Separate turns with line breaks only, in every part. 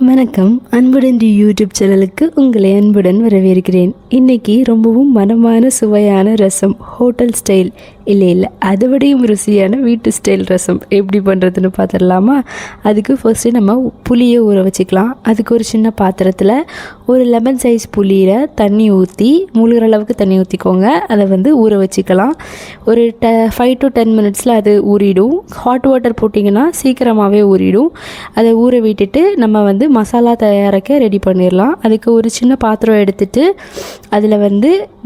வணக்கம். அன்புடன் D YouTube சேனலுக்கு உங்களை அன்புடன் வரவேற்கிறேன். இன்றைக்கி ரொம்பவும் மனமான சுவையான ரசம், ஹோட்டல் ஸ்டைல் இல்லை அதை விடையும் ருசியான வீட்டு ஸ்டைல் ரசம் எப்படி பண்ணுறதுன்னு பார்த்துடலாமா? அதுக்கு ஃபர்ஸ்ட்டு நம்ம புளியை ஊற வச்சுக்கலாம். அதுக்கு ஒரு சின்ன பாத்திரத்தில் ஒரு லெமன் சைஸ் புளியில் தண்ணி ஊற்றி முழுகிற அளவுக்கு தண்ணி ஊற்றிக்கோங்க. அதை ஊற வச்சுக்கலாம். ஒரு 5 to 10 மினிட்ஸில் அது ஊறிடும். ஹாட் வாட்டர் போட்டிங்கன்னா சீக்கிரமாகவே ஊறிடும். அதை ஊற விட்டுட்டு நம்ம மசாலா தயாரிக்க ரெடி பண்ணிடலாம். அதுக்கு ஒரு சின்ன பாத்திரம் எடுத்துகிட்டு அதில்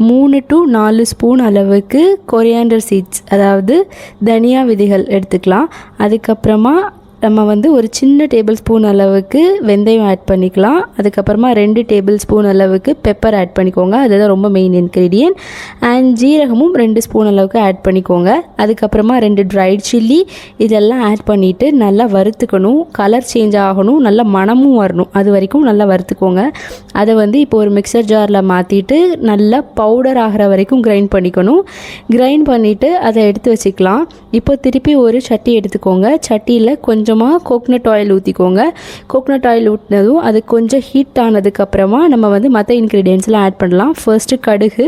3 to 4 ஸ்பூன் அளவுக்கு கொரியாண்டர் சீட்ஸ், அதாவது தனியா விதைகள் எடுத்துக்கலாம். அதுக்கப்புறமா நம்ம ஒரு சின்ன டேபிள் ஸ்பூன் அளவுக்கு வெந்தயம் ஆட் பண்ணிக்கலாம். அதுக்கப்புறமா 2 டேபிள் ஸ்பூன் அளவுக்கு பெப்பர் ஆட் பண்ணிக்கோங்க. அதுதான் ரொம்ப மெயின் இன்க்ரீடியன்ட். அண்ட் ஜீரகமும் 2 ஸ்பூன் அளவுக்கு ஆட் பண்ணிக்கோங்க. அதுக்கப்புறமா 2 ட்ரைட் சில்லி இதெல்லாம் ஆட் பண்ணிவிட்டு நல்லா வறுத்துக்கணும். கலர் சேஞ்ச் ஆகணும், நல்லா மணமும் வரணும். அது வரைக்கும் நல்லா வறுத்துக்கோங்க. அதை இப்போ ஒரு மிக்சர் ஜாரில் மாற்றிட்டு நல்லா பவுடர் ஆகிற வரைக்கும் கிரைண்ட் பண்ணிக்கணும். கிரைண்ட் பண்ணிவிட்டு அதை எடுத்து வச்சுக்கலாம். இப்போ திருப்பி ஒரு சட்டி எடுத்துக்கோங்க. சட்டியில் கொஞ்சமாக கோகனட் ஆயில் ஊற்றிக்கோங்க. கோகனட் ஆயில் ஊற்றினதும் அது கொஞ்சம் ஹீட் ஆனதுக்கப்புறமா நம்ம மற்ற இன்க்ரீடியன்ஸ்லாம் ஆட் பண்ணலாம். ஃபர்ஸ்ட்டு கடுகு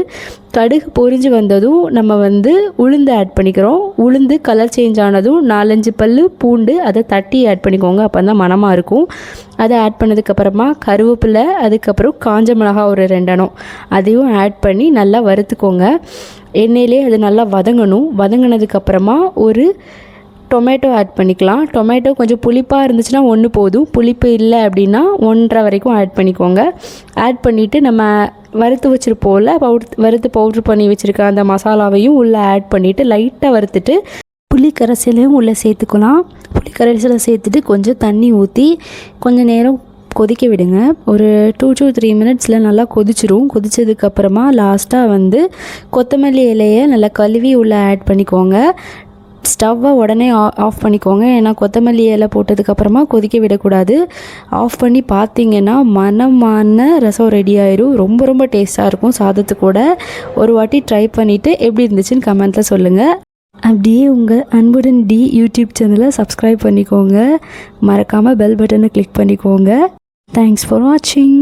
பொரிஞ்சு வந்ததும் நம்ம உளுந்து ஆட் பண்ணிக்கிறோம். உளுந்து கலர் சேஞ்ச் ஆனதும் 4-5 பல்லு பூண்டு அதை தட்டி ஆட் பண்ணிக்கோங்க. அப்போ தான் மணமாக இருக்கும். அதை ஆட் பண்ணதுக்கப்புறமா கருவேப்பிலை, அதுக்கப்புறம் காஞ்ச மிளகாய் ஒரு 2 எண்ணம் அதையும் ஆட் பண்ணி நல்லா வறுத்துக்கோங்க. எண்ணெயிலே அது நல்லா வதங்கணும். வதங்கினதுக்கப்புறமா ஒரு டொமேட்டோ ஆட் பண்ணிக்கலாம். டொமேட்டோ கொஞ்சம் புளிப்பாக இருந்துச்சுன்னா 1 போதும். புளிப்பு இல்லை அப்படின்னா 1.5 வரைக்கும் ஆட் பண்ணிக்கோங்க. ஆட் பண்ணிவிட்டு நம்ம வறுத்து வச்சுருப்போம்ல, வறுத்து பவுட்ரு பண்ணி வச்சுருக்க அந்த மசாலாவையும் உள்ளே ஆட் பண்ணிவிட்டு லைட்டாக வறுத்துட்டு புளி கரைசலையும் உள்ளே சேர்த்துக்கலாம். புளி கரைசலை சேர்த்துட்டு கொஞ்சம் தண்ணி ஊற்றி கொஞ்சம் நேரம் கொதிக்க விடுங்க. ஒரு 2 to 3 மினிட்ஸில் நல்லா கொதிச்சிரும். கொதிச்சதுக்கப்புறமா லாஸ்ட்டாக கொத்தமல்லி இலையை நல்லா கழுவி உள்ளே ஆட் பண்ணிக்கோங்க. ஸ்டவ்வை உடனே ஆஃப் பண்ணிக்கோங்க. ஏன்னா கொத்தமல்லி இலை போட்டதுக்கப்புறமா கொதிக்க விடக்கூடாது. ஆஃப் பண்ணி பார்த்தீங்கன்னா மணமான ரசம் ரெடி ஆயிரும். ரொம்ப ரொம்ப டேஸ்ட்டாக இருக்கும் சாதத்து கூட. ஒரு வாட்டி ட்ரை பண்ணிவிட்டு எப்படி இருந்துச்சுன்னு கமெண்ட்டில் சொல்லுங்கள். அப்படியே உங்கள் அன்புடன் டி யூடியூப் சேனலை சப்ஸ்கிரைப் பண்ணிக்கோங்க. மறக்காமல் பெல் பட்டனை கிளிக் பண்ணிக்கோங்க. தேங்க்ஸ் ஃபார் வாட்சிங்.